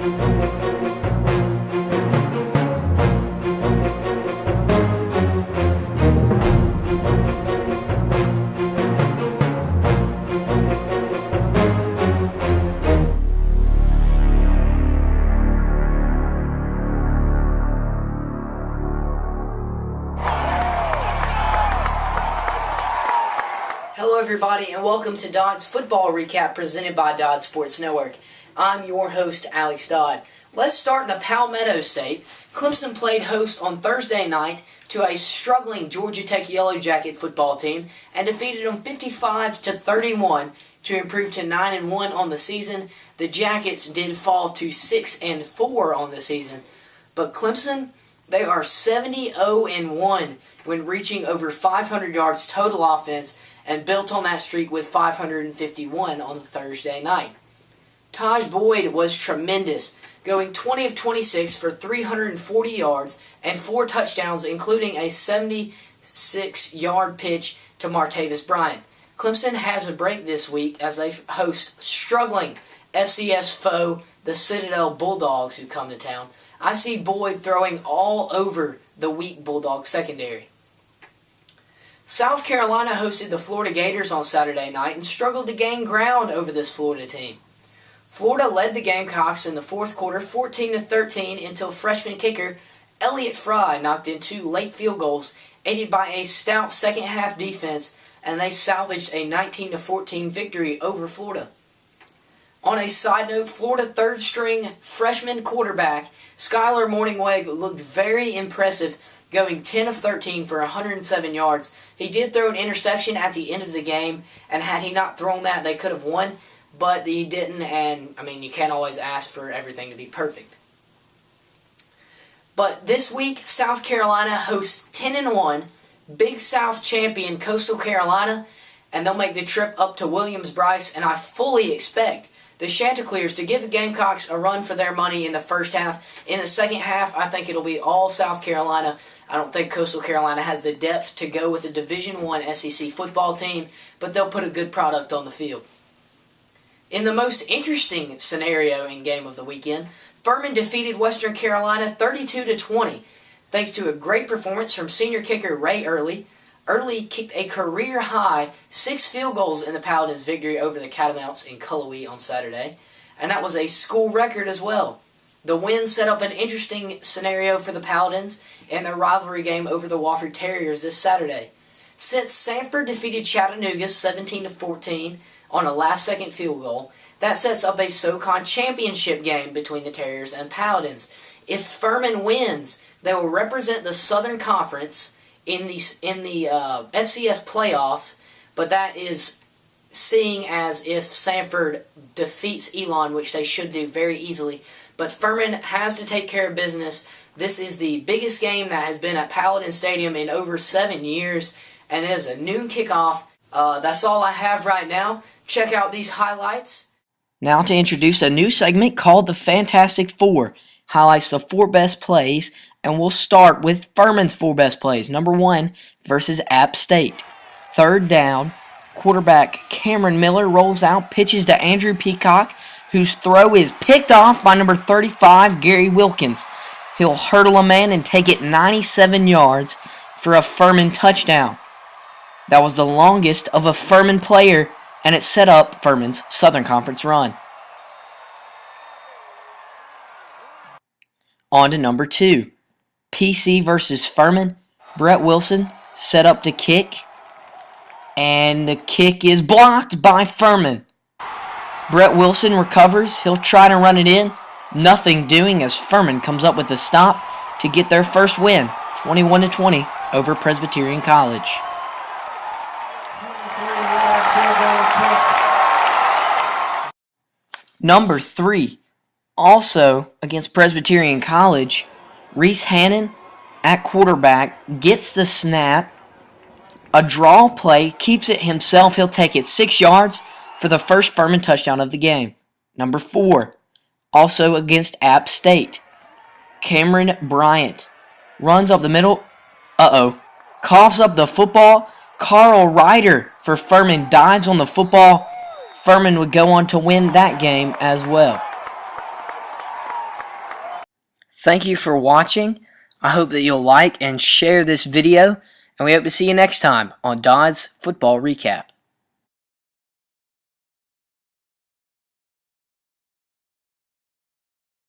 Hello everybody and welcome to Dodd's Football Recap presented by Dodd Sports Network. I'm your host, Alex Dodd. Let's start in the Palmetto State. Clemson played host on Thursday night to a struggling Georgia Tech Yellow Jacket football team and defeated them 55-31 to improve to 9-1 on the season. The Jackets did fall to 6-4 on the season, but Clemson, they are 70-0-1 when reaching over 500 yards total offense and built on that streak with 551 on Thursday night. Taj Boyd was tremendous, going 20 of 26 for 340 yards and 4 touchdowns, including a 76-yard pitch to Martavis Bryant. Clemson has a break this week as they host struggling FCS foe, the Citadel Bulldogs, who come to town. I see Boyd throwing all over the weak Bulldog secondary. South Carolina hosted the Florida Gators on Saturday night and struggled to gain ground over this Florida team. Florida led the Gamecocks in the fourth quarter 14-13 until freshman kicker Elliott Fry knocked in 2 late field goals, aided by a stout second-half defense, and they salvaged a 19-14 victory over Florida. On a side note, Florida third-string freshman quarterback Skylar Morningweg looked very impressive, going 10 of 13 for 107 yards. He did throw an interception at the end of the game, and had he not thrown that, they could have won, but he didn't, and, you can't always ask for everything to be perfect. But this week, South Carolina hosts 10-1, Big South champion Coastal Carolina, and they'll make the trip up to Williams-Brice, and I fully expect the Chanticleers to give the Gamecocks a run for their money in the first half. In the second half, I think it'll be all South Carolina. I don't think Coastal Carolina has the depth to go with a Division I SEC football team, but they'll put a good product on the field. In the most interesting scenario in game of the weekend, Furman defeated Western Carolina 32-20, thanks to a great performance from senior kicker Ray Early. Early kicked a career-high 6 field goals in the Paladins' victory over the Catamounts in Cullowhee on Saturday, and that was a school record as well. The win set up an interesting scenario for the Paladins in their rivalry game over the Wofford Terriers this Saturday. Since Sanford defeated Chattanooga 17-14 on a last-second field goal, that sets up a SoCon championship game between the Terriers and Paladins. If Furman wins, they will represent the Southern Conference in the FCS playoffs, but that is seeing as if Sanford defeats Elon, which they should do very easily. But Furman has to take care of business. This is the biggest game that has been at Paladin Stadium in over 7 years, and it is a noon kickoff. That's all I have right now. Check out these highlights. Now to introduce a new segment called the Fantastic Four. Highlights the 4 best plays, and we'll start with Furman's 4 best plays. Number 1 versus App State. Third down, quarterback Cameron Miller rolls out, pitches to Andrew Peacock, whose throw is picked off by number 35, Gary Wilkins. He'll hurdle a man and take it 97 yards for a Furman touchdown. That was the longest of a Furman player, and it set up Furman's Southern Conference run. On to number 2. PC versus Furman. Brett Wilson set up to kick, and the kick is blocked by Furman. Brett Wilson recovers. He'll try to run it in. Nothing doing as Furman comes up with a stop to get their first win, 21-20 over Presbyterian College. Number 3, also against Presbyterian College, Reese Hannon at quarterback gets the snap. A draw play, keeps it himself. He'll take it 6 yards for the first Furman touchdown of the game. Number 4, also against App State, Cameron Bryant runs up the middle. Coughs up the football. Carl Ryder for Furman dives on the football. Furman would go on to win that game as well. Thank you for watching. I hope that you'll like and share this video, and we hope to see you next time on Dodd's Football Recap.